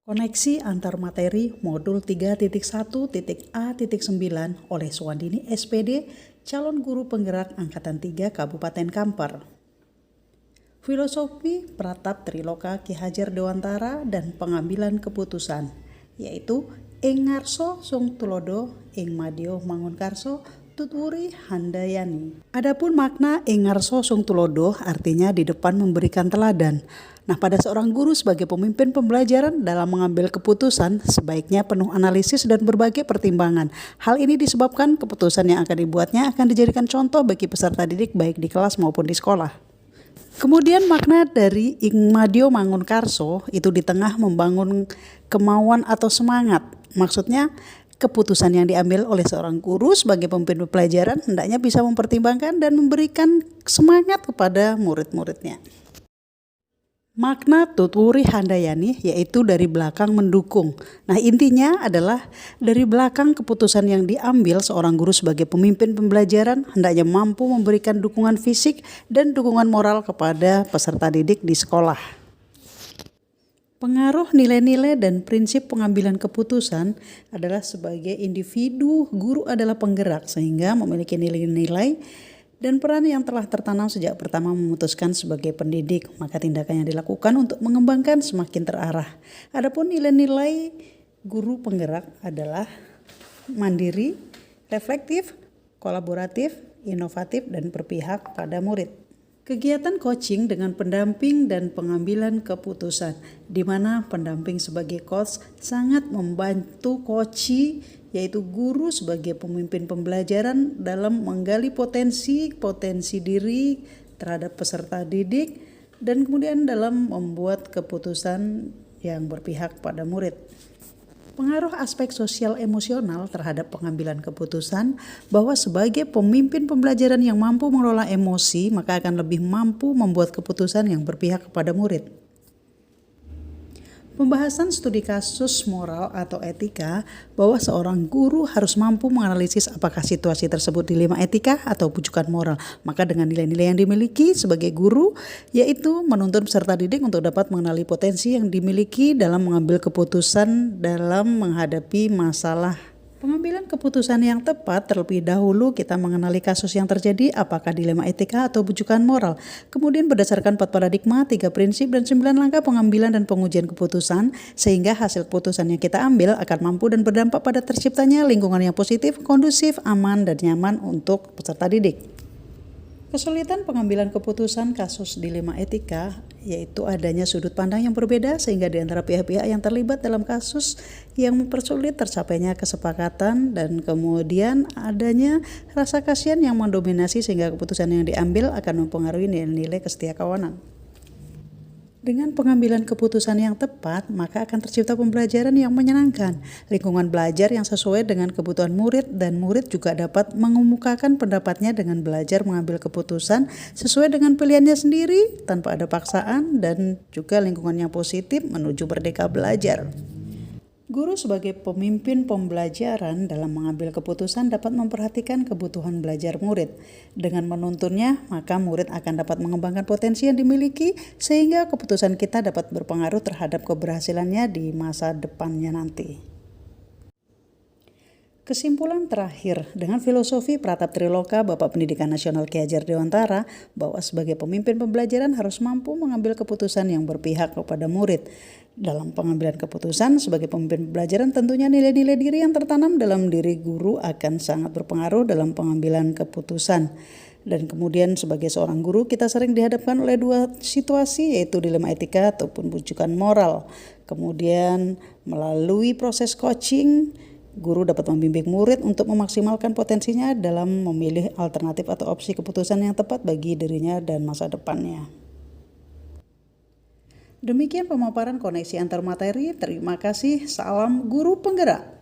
Koneksi antar materi modul 3.1.A.9 oleh Suwandini SPD, calon guru penggerak Angkatan 3 Kabupaten Kampar. Filosofi Pratap Triloka Ki Hajar Dewantara dan pengambilan keputusan, yaitu ing ngarso sung tulodo, ing madya mangunkarso tutwuri handayani. Adapun makna ing ngarso sung tulodo artinya di depan memberikan teladan. Nah, pada seorang guru sebagai pemimpin pembelajaran dalam mengambil keputusan sebaiknya penuh analisis dan berbagai pertimbangan. Hal ini disebabkan keputusan yang akan dibuatnya akan dijadikan contoh bagi peserta didik baik di kelas maupun di sekolah. Kemudian makna dari ing madya mangunkarso itu di tengah membangun kemauan atau semangat. Maksudnya keputusan yang diambil oleh seorang guru sebagai pemimpin pelajaran hendaknya bisa mempertimbangkan dan memberikan semangat kepada murid-muridnya. Makna tutwuri handayani yaitu dari belakang mendukung. Nah, intinya adalah dari belakang keputusan yang diambil seorang guru sebagai pemimpin pembelajaran hendaknya mampu memberikan dukungan fisik dan dukungan moral kepada peserta didik di sekolah. Pengaruh nilai-nilai dan prinsip pengambilan keputusan adalah sebagai individu, guru adalah penggerak sehingga memiliki nilai-nilai dan peran yang telah tertanam sejak pertama memutuskan sebagai pendidik, maka tindakan yang dilakukan untuk mengembangkan semakin terarah. Adapun nilai-nilai guru penggerak adalah mandiri, reflektif, kolaboratif, inovatif, dan berpihak pada murid. Kegiatan coaching dengan pendamping dan pengambilan keputusan, di mana pendamping sebagai coach sangat membantu coachee yaitu guru sebagai pemimpin pembelajaran dalam menggali potensi diri terhadap peserta didik dan kemudian dalam membuat keputusan yang berpihak pada murid. Pengaruh aspek sosial emosional terhadap pengambilan keputusan bahwa sebagai pemimpin pembelajaran yang mampu mengelola emosi maka akan lebih mampu membuat keputusan yang berpihak kepada murid. Pembahasan studi kasus moral atau etika bahwa seorang guru harus mampu menganalisis apakah situasi tersebut dilema etika atau bujukan moral. Maka dengan nilai-nilai yang dimiliki sebagai guru yaitu menuntun peserta didik untuk dapat mengenali potensi yang dimiliki dalam mengambil keputusan dalam menghadapi masalah. Pengambilan keputusan yang tepat terlebih dahulu kita mengenali kasus yang terjadi apakah dilema etika atau bujukan moral. Kemudian berdasarkan 4 paradigma, 3 prinsip dan 9 langkah pengambilan dan pengujian keputusan sehingga hasil keputusan yang kita ambil akan mampu dan berdampak pada terciptanya lingkungan yang positif, kondusif, aman dan nyaman untuk peserta didik. Kesulitan pengambilan keputusan kasus dilema etika yaitu adanya sudut pandang yang berbeda sehingga di antara pihak-pihak yang terlibat dalam kasus yang mempersulit tercapainya kesepakatan dan kemudian adanya rasa kasihan yang mendominasi sehingga keputusan yang diambil akan mempengaruhi nilai-nilai kesetiakawanan. Dengan pengambilan keputusan yang tepat, maka akan tercipta pembelajaran yang menyenangkan, lingkungan belajar yang sesuai dengan kebutuhan murid dan murid juga dapat mengemukakan pendapatnya dengan belajar mengambil keputusan sesuai dengan pilihannya sendiri tanpa ada paksaan dan juga lingkungan yang positif menuju merdeka belajar. Guru sebagai pemimpin pembelajaran dalam mengambil keputusan dapat memperhatikan kebutuhan belajar murid. Dengan menuntunnya, maka murid akan dapat mengembangkan potensi yang dimiliki sehingga keputusan kita dapat berpengaruh terhadap keberhasilannya di masa depannya nanti. Kesimpulan terakhir, dengan filosofi Pratap Triloka Bapak Pendidikan Nasional Ki Hajar Dewantara bahwa sebagai pemimpin pembelajaran harus mampu mengambil keputusan yang berpihak kepada murid. Dalam pengambilan keputusan sebagai pemimpin pembelajaran tentunya nilai-nilai diri yang tertanam dalam diri guru akan sangat berpengaruh dalam pengambilan keputusan. Dan kemudian sebagai seorang guru kita sering dihadapkan oleh 2 situasi yaitu dilema etika ataupun bujukan moral. Kemudian melalui proses coaching, guru dapat membimbing murid untuk memaksimalkan potensinya dalam memilih alternatif atau opsi keputusan yang tepat bagi dirinya dan masa depannya. Demikian pemaparan koneksi antar materi. Terima kasih. Salam guru penggerak.